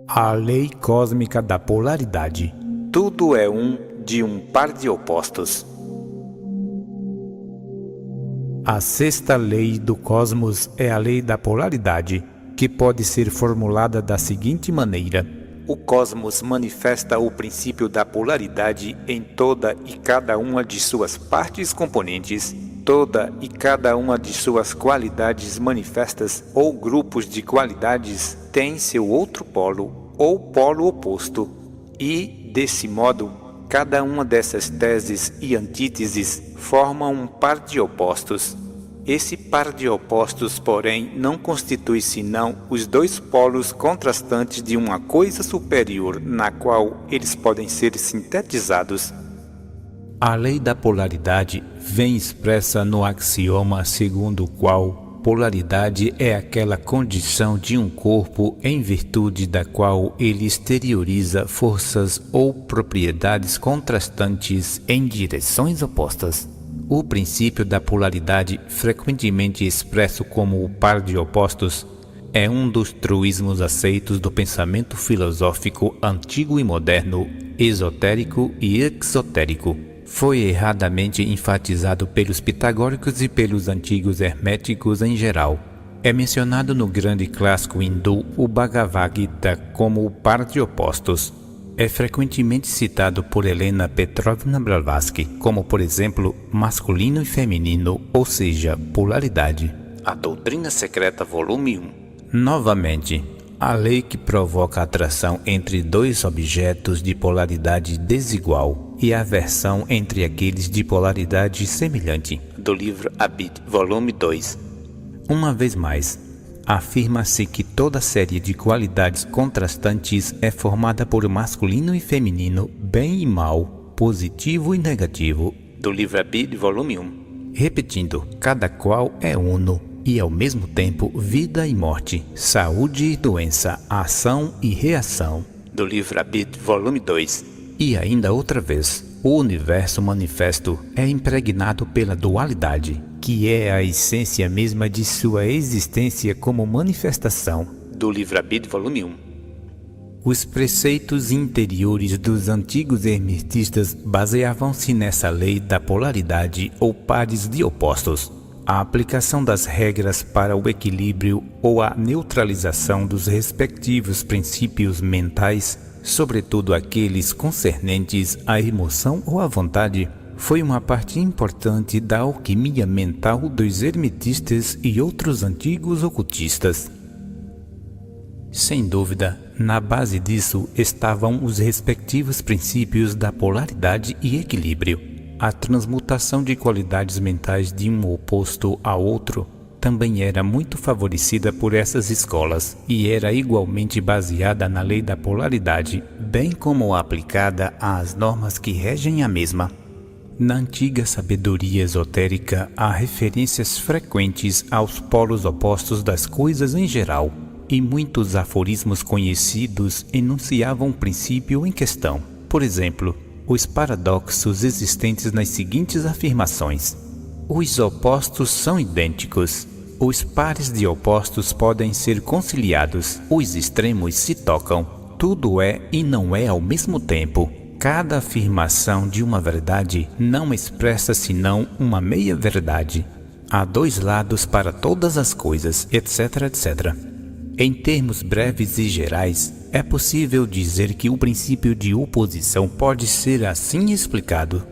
A lei cósmica da polaridade. Tudo é de um par de opostos. A sexta lei do cosmos é a lei da polaridade, que pode ser formulada da seguinte maneira: o cosmos manifesta o princípio da polaridade em toda e cada uma de suas partes componentes. Toda e cada uma de suas qualidades manifestas ou grupos de qualidades tem seu outro polo ou polo oposto, e, desse modo, cada uma dessas teses e antíteses forma um par de opostos. Esse par de opostos, porém, não constitui senão os dois polos contrastantes de uma coisa superior, na qual eles podem ser sintetizados. A lei da polaridade vem expressa no axioma segundo o qual polaridade é aquela condição de um corpo em virtude da qual ele exterioriza forças ou propriedades contrastantes em direções opostas. O princípio da polaridade, frequentemente expresso como o par de opostos, é um dos truísmos aceitos do pensamento filosófico antigo e moderno, esotérico e exotérico. Foi erradamente enfatizado pelos pitagóricos e pelos antigos herméticos em geral. É mencionado no grande clássico hindu, o Bhagavad Gita, como o par de opostos. É frequentemente citado por Helena Petrovna Blavatsky, como, por exemplo, masculino e feminino, ou seja, polaridade. A Doutrina Secreta, volume 1. Novamente, a lei que provoca a atração entre dois objetos de polaridade desigual e a aversão entre aqueles de polaridade semelhante, do livro Abid, volume 2. Uma vez mais, afirma-se que toda série de qualidades contrastantes é formada por masculino e feminino, bem e mal, positivo e negativo, do livro Abid, volume 1. Repetindo, cada qual é uno e ao mesmo tempo vida e morte, saúde e doença, ação e reação, do livro Abid, volume 2. E ainda outra vez, o universo manifesto é impregnado pela dualidade, que é a essência mesma de sua existência como manifestação, do livro Abid, volume 1. Os preceitos interiores dos antigos hermetistas baseavam-se nessa lei da polaridade ou pares de opostos. A aplicação das regras para o equilíbrio ou a neutralização dos respectivos princípios mentais, sobretudo aqueles concernentes à emoção ou à vontade, foi uma parte importante da alquimia mental dos hermetistas e outros antigos ocultistas. Sem dúvida, na base disso estavam os respectivos princípios da polaridade e equilíbrio. A transmutação de qualidades mentais de um oposto a outro também era muito favorecida por essas escolas e era igualmente baseada na lei da polaridade, bem como aplicada às normas que regem a mesma. Na antiga sabedoria esotérica há referências frequentes aos polos opostos das coisas em geral, e muitos aforismos conhecidos enunciavam o princípio em questão. Por exemplo, os paradoxos existentes nas seguintes afirmações: os opostos são idênticos, os pares de opostos podem ser conciliados, os extremos se tocam, tudo é e não é ao mesmo tempo. Cada afirmação de uma verdade não expressa senão uma meia-verdade. Há dois lados para todas as coisas, etc, etc. Em termos breves e gerais, é possível dizer que o princípio de oposição pode ser assim explicado.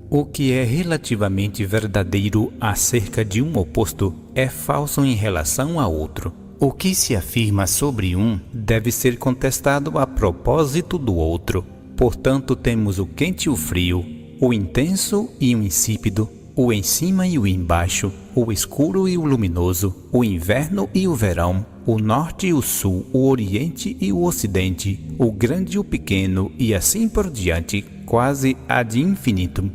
O que é relativamente verdadeiro acerca de um oposto é falso em relação a outro. O que se afirma sobre um deve ser contestado a propósito do outro. Portanto, temos o quente e o frio, o intenso e o insípido, o em cima e o embaixo, o escuro e o luminoso, o inverno e o verão, o norte e o sul, o oriente e o ocidente, o grande e o pequeno, e assim por diante, quase ad infinitum.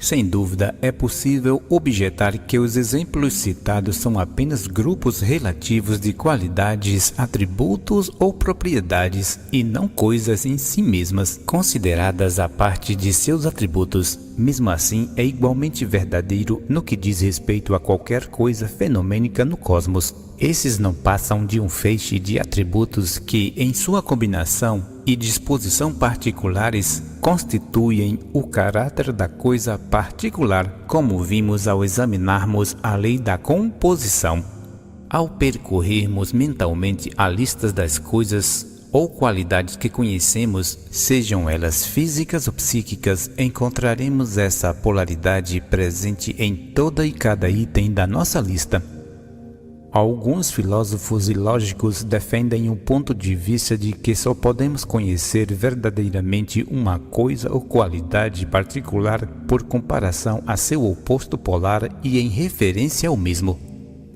Sem dúvida, é possível objetar que os exemplos citados são apenas grupos relativos de qualidades, atributos ou propriedades, e não coisas em si mesmas, consideradas a parte de seus atributos. Mesmo assim, é igualmente verdadeiro no que diz respeito a qualquer coisa fenomênica no cosmos. Esses não passam de um feixe de atributos que, em sua combinação e disposição particulares, constituem o caráter da coisa particular, como vimos ao examinarmos a lei da composição. Ao percorrermos mentalmente a lista das coisas ou qualidades que conhecemos, sejam elas físicas ou psíquicas, encontraremos essa polaridade presente em toda e cada item da nossa lista. Alguns filósofos e lógicos defendem o ponto de vista de que só podemos conhecer verdadeiramente uma coisa ou qualidade particular por comparação a seu oposto polar e em referência ao mesmo.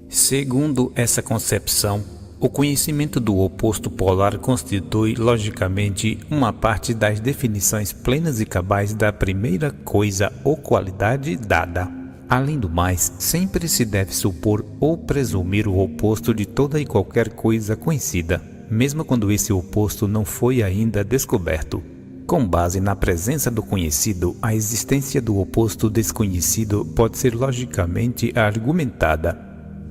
Segundo essa concepção, o conhecimento do oposto polar constitui, logicamente, uma parte das definições plenas e cabais da primeira coisa ou qualidade dada. Além do mais, sempre se deve supor ou presumir o oposto de toda e qualquer coisa conhecida, mesmo quando esse oposto não foi ainda descoberto. Com base na presença do conhecido, a existência do oposto desconhecido pode ser logicamente argumentada.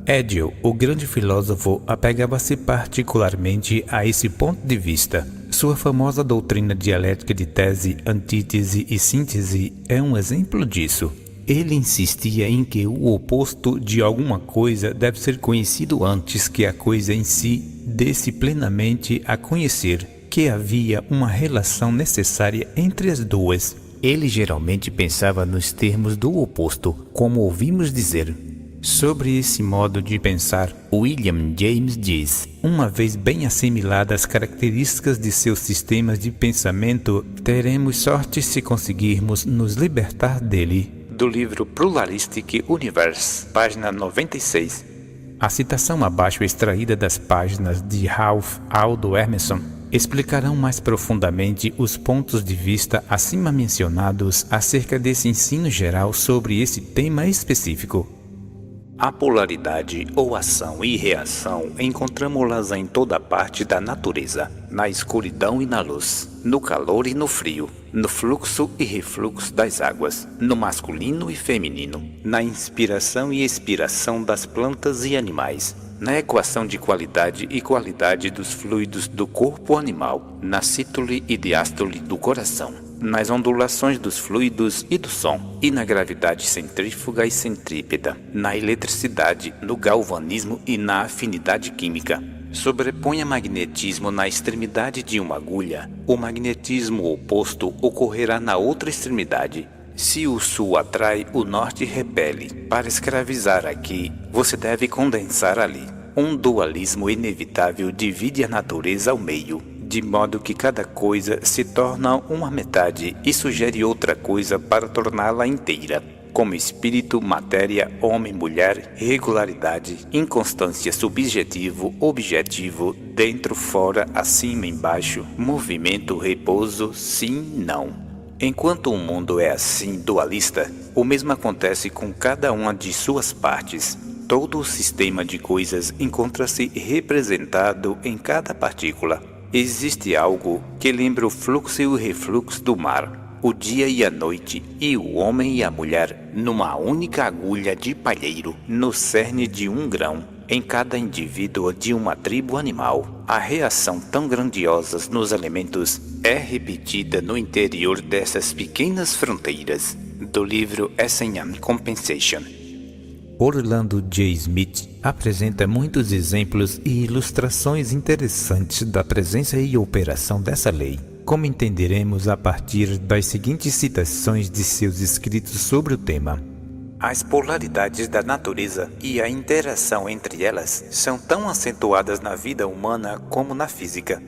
Hegel, o grande filósofo, apegava-se particularmente a esse ponto de vista. Sua famosa doutrina dialética de tese, antítese e síntese é um exemplo disso. Ele insistia em que o oposto de alguma coisa deve ser conhecido antes que a coisa em si dê-se plenamente a conhecer, que havia uma relação necessária entre as duas. Ele geralmente pensava nos termos do oposto, como ouvimos dizer. Sobre esse modo de pensar, William James diz: uma vez bem assimiladas as características de seus sistemas de pensamento, teremos sorte se conseguirmos nos libertar dele. Do livro Pluralistic Universe, página 96. A citação abaixo extraída das páginas de Ralph Waldo Emerson explicarão mais profundamente os pontos de vista acima mencionados acerca desse ensino geral sobre esse tema específico. A polaridade ou ação e reação encontramos-las em toda parte da natureza, na escuridão e na luz, no calor e no frio, no fluxo e refluxo das águas, no masculino e feminino, na inspiração e expiração das plantas e animais, na equação de qualidade e qualidade dos fluidos do corpo animal, na cítole e diástole do coração, nas ondulações dos fluidos e do som, e na gravidade centrífuga e centrípeta, na eletricidade, no galvanismo e na afinidade química. Sobreponha magnetismo na extremidade de uma agulha, o magnetismo oposto ocorrerá na outra extremidade. Se o sul atrai, o norte repele. Para escravizar aqui, você deve condensar ali. Um dualismo inevitável divide a natureza ao meio, de modo que cada coisa se torna uma metade e sugere outra coisa para torná-la inteira, como espírito, matéria, homem, mulher, regularidade, inconstância, subjetivo, objetivo, dentro, fora, acima, embaixo, movimento, repouso, sim, não. Enquanto o mundo é assim dualista, o mesmo acontece com cada uma de suas partes. Todo o sistema de coisas encontra-se representado em cada partícula. Existe algo que lembra o fluxo e o refluxo do mar, o dia e a noite, e o homem e a mulher, numa única agulha de palheiro, no cerne de um grão, em cada indivíduo de uma tribo animal. A reação tão grandiosa nos elementos é repetida no interior dessas pequenas fronteiras. Do livro S&M Compensation. Orlando J. Smith apresenta muitos exemplos e ilustrações interessantes da presença e operação dessa lei, como entenderemos a partir das seguintes citações de seus escritos sobre o tema. As polaridades da natureza e a interação entre elas são tão acentuadas na vida humana como na física.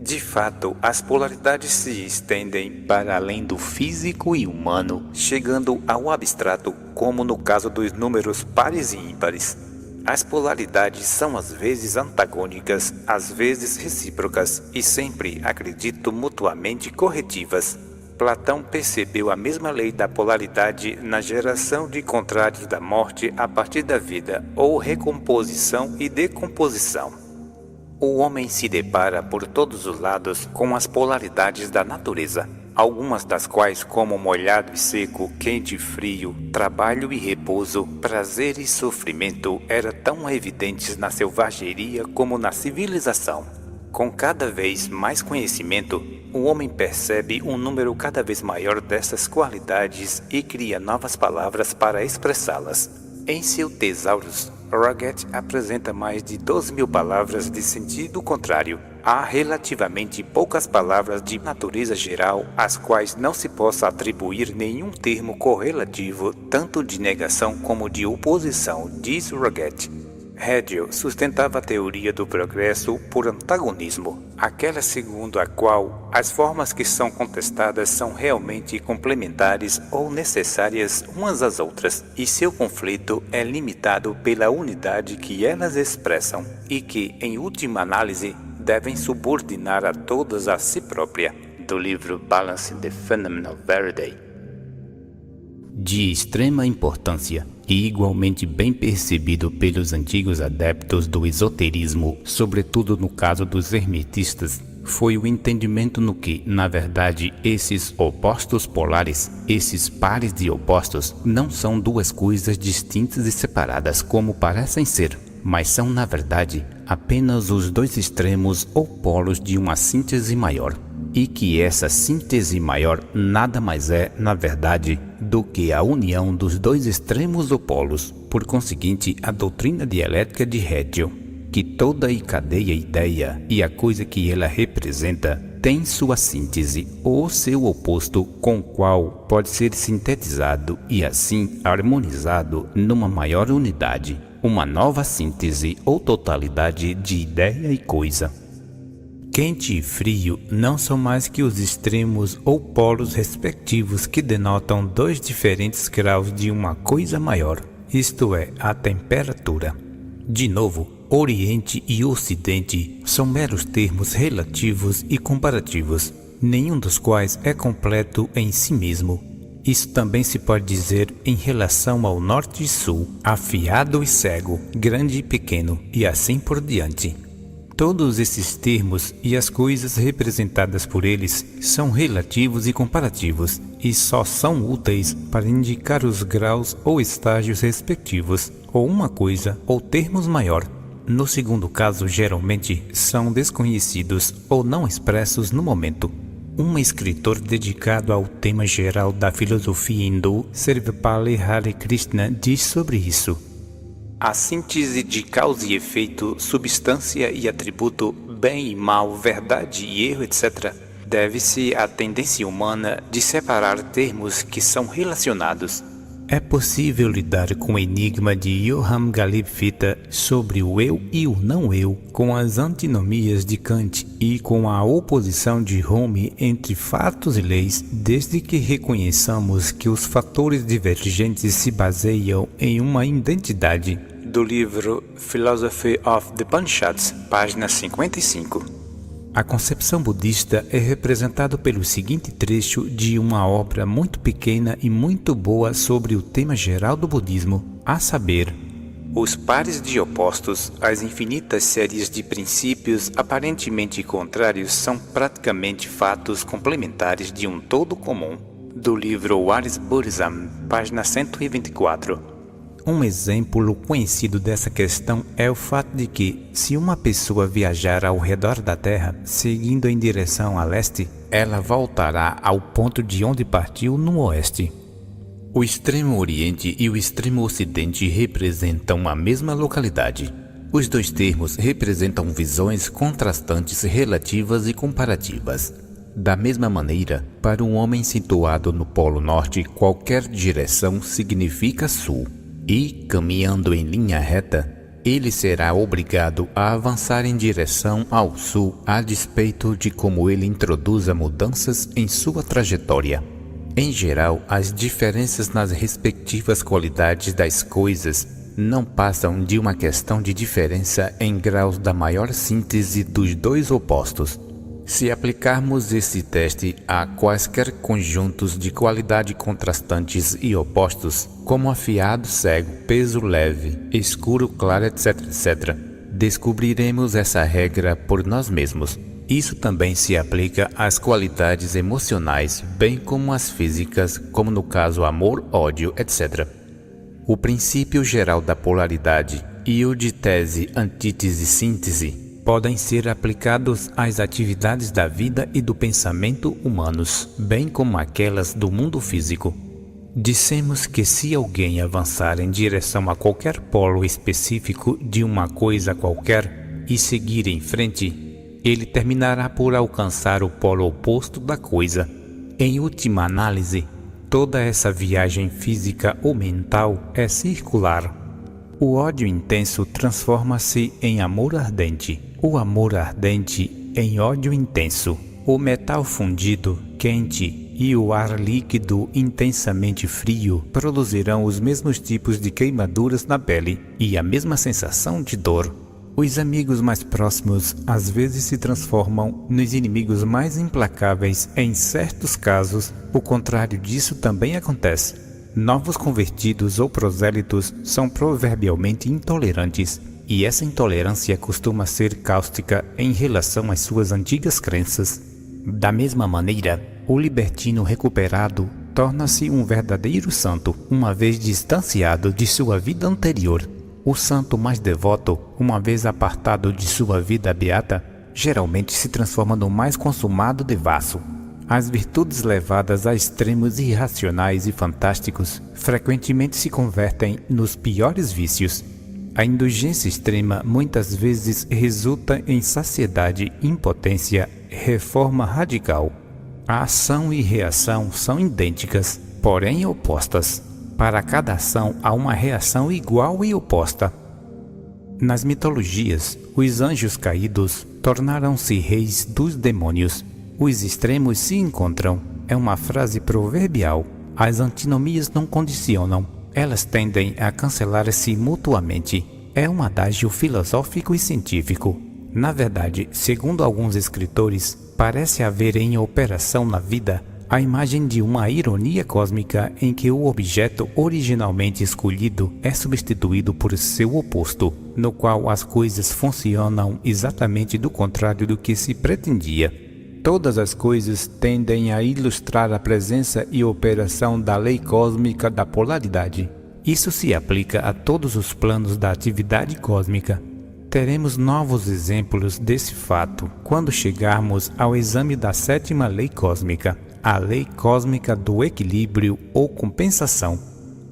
De fato, as polaridades se estendem para além do físico e humano, chegando ao abstrato, como no caso dos números pares e ímpares. As polaridades são às vezes antagônicas, às vezes recíprocas e sempre, acredito, mutuamente corretivas. Platão percebeu a mesma lei da polaridade na geração de contrários da morte a partir da vida, ou recomposição e decomposição. O homem se depara por todos os lados com as polaridades da natureza, algumas das quais, como molhado e seco, quente e frio, trabalho e repouso, prazer e sofrimento, eram tão evidentes na selvageria como na civilização. Com cada vez mais conhecimento, o homem percebe um número cada vez maior dessas qualidades e cria novas palavras para expressá-las. Em seu Tesaurus, Roget apresenta mais de 12.000 palavras de sentido contrário. Há relativamente poucas palavras de natureza geral às quais não se possa atribuir nenhum termo correlativo, tanto de negação como de oposição, diz Roget. Hegel sustentava a teoria do progresso por antagonismo, aquela segundo a qual as formas que são contestadas são realmente complementares ou necessárias umas às outras, e seu conflito é limitado pela unidade que elas expressam, e que, em última análise, devem subordinar a todas a si própria. Do livro Balancing the Phenomenal Verity. De extrema importância e igualmente bem percebido pelos antigos adeptos do esoterismo, sobretudo no caso dos hermetistas, foi o entendimento no que, na verdade, esses opostos polares, esses pares de opostos, não são duas coisas distintas e separadas como parecem ser, mas são, na verdade, apenas os dois extremos ou polos de uma síntese maior, e que essa síntese maior nada mais é, na verdade, do que a união dos dois extremos ou polos. Por conseguinte, a doutrina dialética de Hegel, que toda e cadeia ideia e a coisa que ela representa tem sua síntese ou seu oposto, com o qual pode ser sintetizado e assim harmonizado numa maior unidade, uma nova síntese ou totalidade de ideia e coisa. Quente e frio não são mais que os extremos ou polos respectivos que denotam dois diferentes graus de uma coisa maior, isto é, a temperatura. De novo, Oriente e Ocidente são meros termos relativos e comparativos, nenhum dos quais é completo em si mesmo. Isso também se pode dizer em relação ao Norte e Sul, afiado e cego, grande e pequeno, e assim por diante. Todos esses termos e as coisas representadas por eles são relativos e comparativos e só são úteis para indicar os graus ou estágios respectivos, ou uma coisa ou termos maior. No segundo caso, geralmente, são desconhecidos ou não expressos no momento. Um escritor dedicado ao tema geral da filosofia hindu, Sarvepalli Hare Krishna, diz sobre isso. A síntese de causa e efeito, substância e atributo, bem e mal, verdade e erro, etc., deve-se à tendência humana de separar termos que são relacionados. É possível lidar com o enigma de Johann Gottlieb Fichte sobre o eu e o não eu, com as antinomias de Kant e com a oposição de Hume entre fatos e leis, desde que reconheçamos que os fatores divergentes se baseiam em uma identidade. Do livro Philosophy of the Upanishads, página 55. A concepção budista é representada pelo seguinte trecho de uma obra muito pequena e muito boa sobre o tema geral do budismo, a saber: os pares de opostos, as infinitas séries de princípios aparentemente contrários são praticamente fatos complementares de um todo comum. Do livro What is Buddhism, página 124. Um exemplo conhecido dessa questão é o fato de que, se uma pessoa viajar ao redor da Terra, seguindo em direção a leste, ela voltará ao ponto de onde partiu no oeste. O extremo oriente e o extremo ocidente representam a mesma localidade. Os dois termos representam visões contrastantes relativas e comparativas. Da mesma maneira, para um homem situado no Polo Norte, qualquer direção significa sul. E, caminhando em linha reta, ele será obrigado a avançar em direção ao sul, a despeito de como ele introduza mudanças em sua trajetória. Em geral, as diferenças nas respectivas qualidades das coisas não passam de uma questão de diferença em graus da maior síntese dos dois opostos. Se aplicarmos esse teste a quaisquer conjuntos de qualidade contrastantes e opostos, como afiado, cego, peso leve, escuro, claro, etc., descobriremos essa regra por nós mesmos. Isso também se aplica às qualidades emocionais, bem como às físicas, como no caso amor, ódio, etc. O princípio geral da polaridade e o de tese, antítese e síntese podem ser aplicados às atividades da vida e do pensamento humanos, bem como aquelas do mundo físico. Dissemos que se alguém avançar em direção a qualquer polo específico de uma coisa qualquer e seguir em frente, ele terminará por alcançar o polo oposto da coisa. Em última análise, toda essa viagem física ou mental é circular. O ódio intenso transforma-se em amor ardente, o amor ardente em ódio intenso. O metal fundido, quente, e o ar líquido intensamente frio produzirão os mesmos tipos de queimaduras na pele e a mesma sensação de dor. Os amigos mais próximos às vezes se transformam nos inimigos mais implacáveis. Em certos casos, o contrário disso também acontece. Novos convertidos ou prosélitos são proverbialmente intolerantes, e essa intolerância costuma ser cáustica em relação às suas antigas crenças. Da mesma maneira, o libertino recuperado torna-se um verdadeiro santo, uma vez distanciado de sua vida anterior. O santo mais devoto, uma vez apartado de sua vida beata, geralmente se transforma no mais consumado devasso. As virtudes levadas a extremos irracionais e fantásticos frequentemente se convertem nos piores vícios. A indulgência extrema muitas vezes resulta em saciedade, impotência, reforma radical. A ação e reação são idênticas, porém opostas. Para cada ação há uma reação igual e oposta. Nas mitologias, os anjos caídos tornaram-se reis dos demônios. Os extremos se encontram. É uma frase proverbial. As antinomias não condicionam. Elas tendem a cancelar-se mutuamente. É um adágio filosófico e científico. Na verdade, segundo alguns escritores, parece haver em operação na vida a imagem de uma ironia cósmica em que o objeto originalmente escolhido é substituído por seu oposto, no qual as coisas funcionam exatamente do contrário do que se pretendia. Todas as coisas tendem a ilustrar a presença e operação da lei cósmica da polaridade. Isso se aplica a todos os planos da atividade cósmica. Teremos novos exemplos desse fato quando chegarmos ao exame da sétima lei cósmica, a lei cósmica do equilíbrio ou compensação.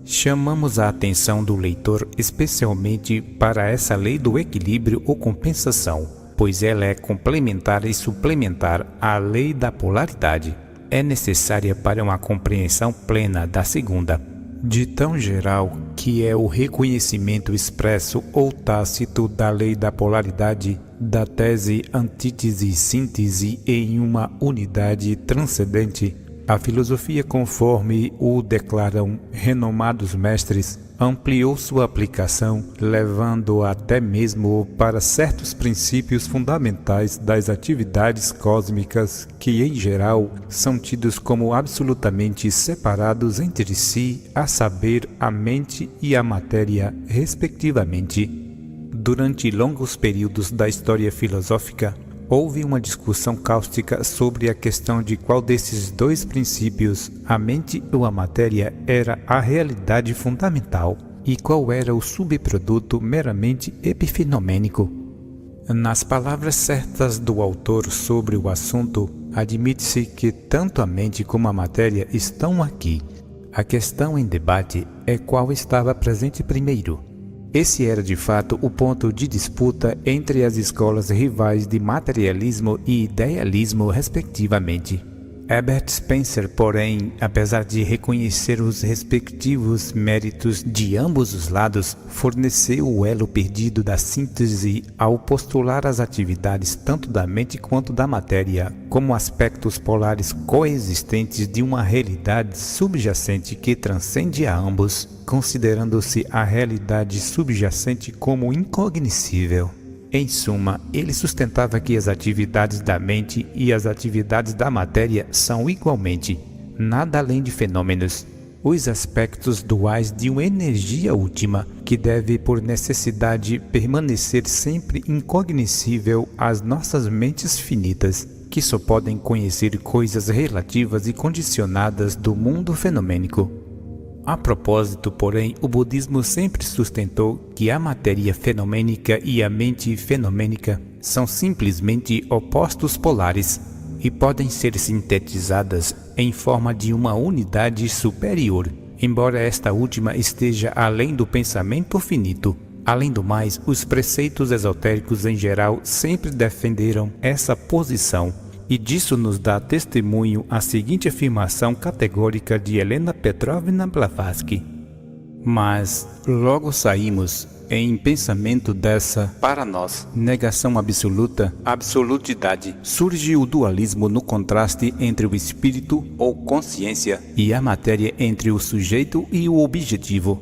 Chamamos a atenção do leitor especialmente para essa lei do equilíbrio ou compensação, pois ela é complementar e suplementar à lei da polaridade. É necessária para uma compreensão plena da segunda, de tão geral que é o reconhecimento expresso ou tácito da lei da polaridade, da tese, antítese e síntese em uma unidade transcendente. A filosofia, conforme o declaram renomados mestres, ampliou sua aplicação, levando até mesmo para certos princípios fundamentais das atividades cósmicas que, em geral, são tidos como absolutamente separados entre si, a saber, a mente e a matéria, respectivamente. Durante longos períodos da história filosófica, houve uma discussão cáustica sobre a questão de qual desses dois princípios, a mente ou a matéria, era a realidade fundamental e qual era o subproduto meramente epifenomênico. Nas palavras certas do autor sobre o assunto, admite-se que tanto a mente como a matéria estão aqui. A questão em debate é qual estava presente primeiro. Esse era de fato o ponto de disputa entre as escolas rivais de materialismo e idealismo, respectivamente. Herbert Spencer, porém, apesar de reconhecer os respectivos méritos de ambos os lados, forneceu o elo perdido da síntese ao postular as atividades tanto da mente quanto da matéria como aspectos polares coexistentes de uma realidade subjacente que transcende a ambos, considerando-se a realidade subjacente como incognoscível. Em suma, ele sustentava que as atividades da mente e as atividades da matéria são igualmente, nada além de fenômenos, os aspectos duais de uma energia última que deve por necessidade permanecer sempre incognoscível às nossas mentes finitas, que só podem conhecer coisas relativas e condicionadas do mundo fenomênico. A propósito, porém, o budismo sempre sustentou que a matéria fenomênica e a mente fenomênica são simplesmente opostos polares e podem ser sintetizadas em forma de uma unidade superior, embora esta última esteja além do pensamento finito. Além do mais, os preceitos esotéricos em geral sempre defenderam essa posição, e disso nos dá testemunho a seguinte afirmação categórica de Helena Petrovna Blavatsky. Mas logo saímos em pensamento dessa, para nós, negação absoluta, absolutidade. Surge o dualismo no contraste entre o espírito ou consciência e a matéria, entre o sujeito e o objetivo.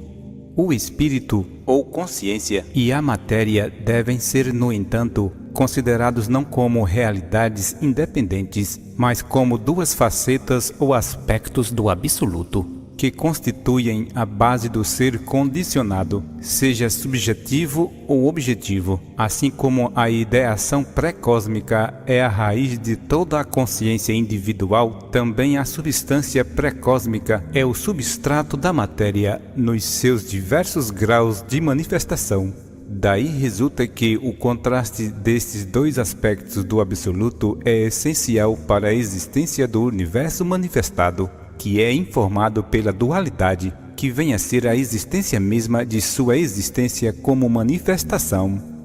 O espírito ou consciência e a matéria devem ser, no entanto, considerados não como realidades independentes, mas como duas facetas ou aspectos do absoluto, que constituem a base do ser condicionado, seja subjetivo ou objetivo, assim como a ideação pré-cósmica é a raiz de toda a consciência individual, também a substância pré-cósmica é o substrato da matéria nos seus diversos graus de manifestação. Daí resulta que o contraste destes dois aspectos do absoluto é essencial para a existência do universo manifestado, que é informado pela dualidade, que vem a ser a existência mesma de sua existência como manifestação.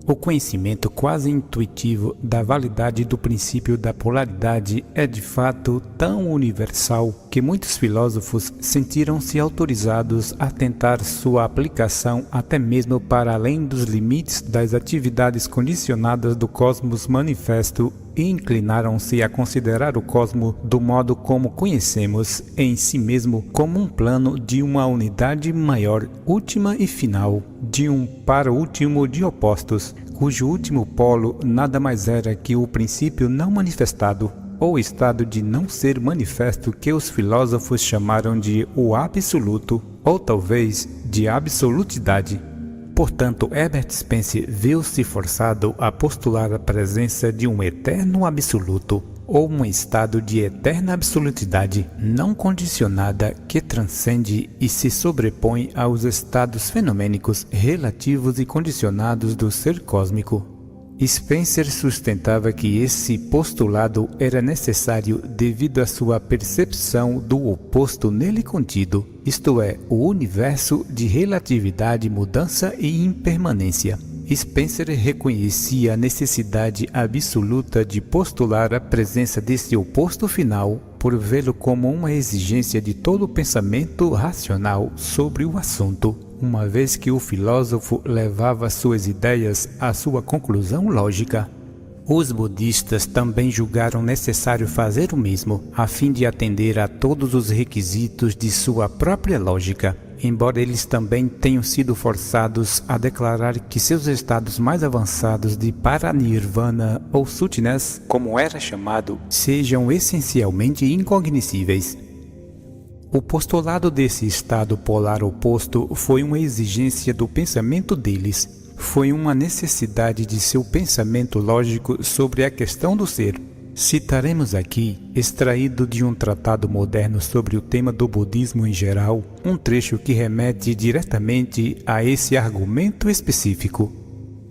O conhecimento quase intuitivo da validade do princípio da polaridade é de fato tão universal que muitos filósofos sentiram-se autorizados a tentar sua aplicação até mesmo para além dos limites das atividades condicionadas do cosmos manifesto e inclinaram-se a considerar o cosmos do modo como conhecemos em si mesmo como um plano de uma unidade maior, última e final, de um par último de opostos, cujo último polo nada mais era que o princípio não manifestado, ou estado de não ser manifesto que os filósofos chamaram de o absoluto, ou talvez de absolutidade. Portanto, Herbert Spencer viu-se forçado a postular a presença de um eterno absoluto, ou um estado de eterna absolutidade não condicionada que transcende e se sobrepõe aos estados fenomênicos relativos e condicionados do ser cósmico. Spencer sustentava que esse postulado era necessário devido à sua percepção do oposto nele contido, isto é, o universo de relatividade, mudança e impermanência. Spencer reconhecia a necessidade absoluta de postular a presença desse oposto final, por vê-lo como uma exigência de todo o pensamento racional sobre o assunto, uma vez que o filósofo levava suas ideias à sua conclusão lógica. Os budistas também julgaram necessário fazer o mesmo, a fim de atender a todos os requisitos de sua própria lógica, embora eles também tenham sido forçados a declarar que seus estados mais avançados de paranirvana ou suttnes, como era chamado, sejam essencialmente incognoscíveis. O postulado desse estado polar oposto foi uma exigência do pensamento deles, foi uma necessidade de seu pensamento lógico sobre a questão do ser. Citaremos aqui, extraído de um tratado moderno sobre o tema do budismo em geral, um trecho que remete diretamente a esse argumento específico.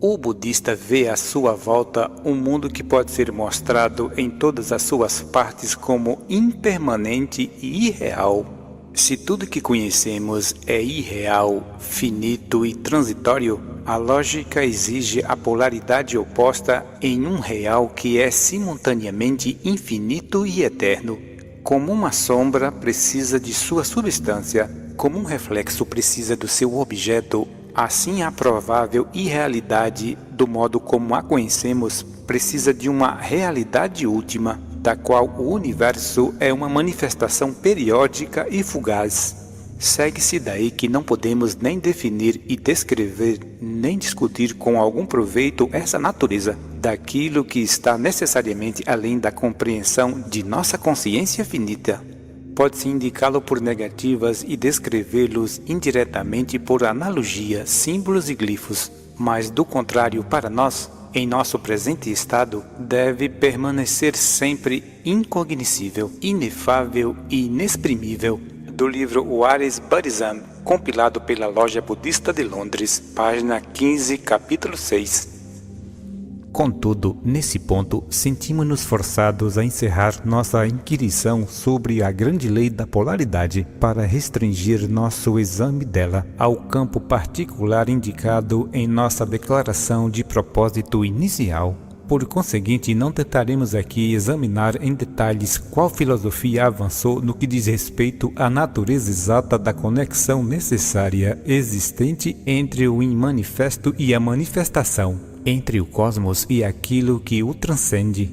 O budista vê à sua volta um mundo que pode ser mostrado em todas as suas partes como impermanente e irreal. Se tudo que conhecemos é irreal, finito e transitório, a lógica exige a polaridade oposta em um real que é simultaneamente infinito e eterno. Como uma sombra precisa de sua substância, como um reflexo precisa do seu objeto, assim a provável irrealidade, do modo como a conhecemos, precisa de uma realidade última, da qual o universo é uma manifestação periódica e fugaz. Segue-se daí que não podemos nem definir e descrever, nem discutir com algum proveito essa natureza daquilo que está necessariamente além da compreensão de nossa consciência finita. Pode-se indicá-lo por negativas e descrevê-los indiretamente por analogia, símbolos e glifos, mas do contrário, para nós, em nosso presente estado, deve permanecer sempre incognoscível, inefável e inexprimível. Do livro Waris Buddhism, compilado pela Loja Budista de Londres, página 15, capítulo 6. Contudo, nesse ponto, sentimos-nos forçados a encerrar nossa inquirição sobre a grande lei da polaridade para restringir nosso exame dela ao campo particular indicado em nossa declaração de propósito inicial. Por conseguinte, não tentaremos aqui examinar em detalhes qual filosofia avançou no que diz respeito à natureza exata da conexão necessária existente entre o imanifesto e a manifestação, entre o cosmos e aquilo que o transcende.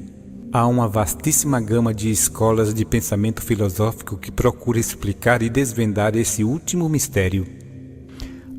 Há uma vastíssima gama de escolas de pensamento filosófico que procura explicar e desvendar esse último mistério.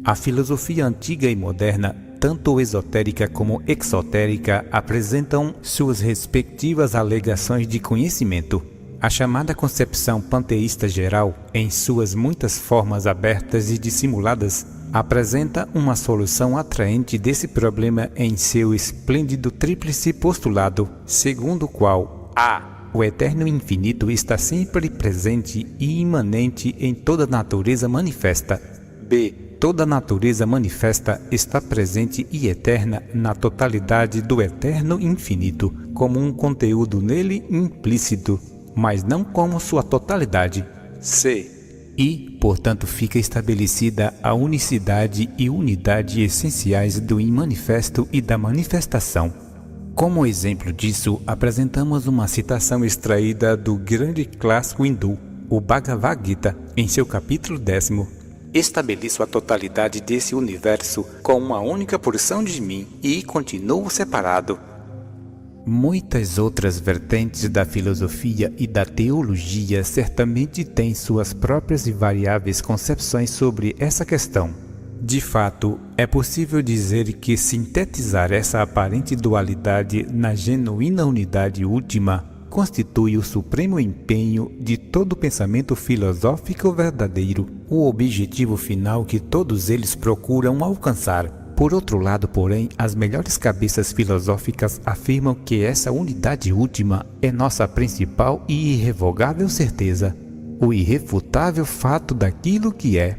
A filosofia antiga e moderna, tanto esotérica como exotérica, apresentam suas respectivas alegações de conhecimento. A chamada concepção panteísta geral, em suas muitas formas abertas e dissimuladas, apresenta uma solução atraente desse problema em seu esplêndido tríplice postulado, segundo o qual a. O eterno infinito está sempre presente e imanente em toda natureza manifesta. B. Toda natureza manifesta está presente e eterna na totalidade do eterno infinito, como um conteúdo nele implícito, mas não como sua totalidade. C. E, portanto, fica estabelecida a unicidade e unidade essenciais do imanifesto e da manifestação. Como exemplo disso, apresentamos uma citação extraída do grande clássico hindu, o Bhagavad Gita, em seu capítulo 10º. Estabeleço a totalidade desse universo com uma única porção de mim e continuo separado. Muitas outras vertentes da filosofia e da teologia certamente têm suas próprias e variáveis concepções sobre essa questão. De fato, é possível dizer que sintetizar essa aparente dualidade na genuína unidade última constitui o supremo empenho de todo pensamento filosófico verdadeiro, o objetivo final que todos eles procuram alcançar. Por outro lado, porém, as melhores cabeças filosóficas afirmam que essa unidade última é nossa principal e irrevogável certeza, o irrefutável fato daquilo que é.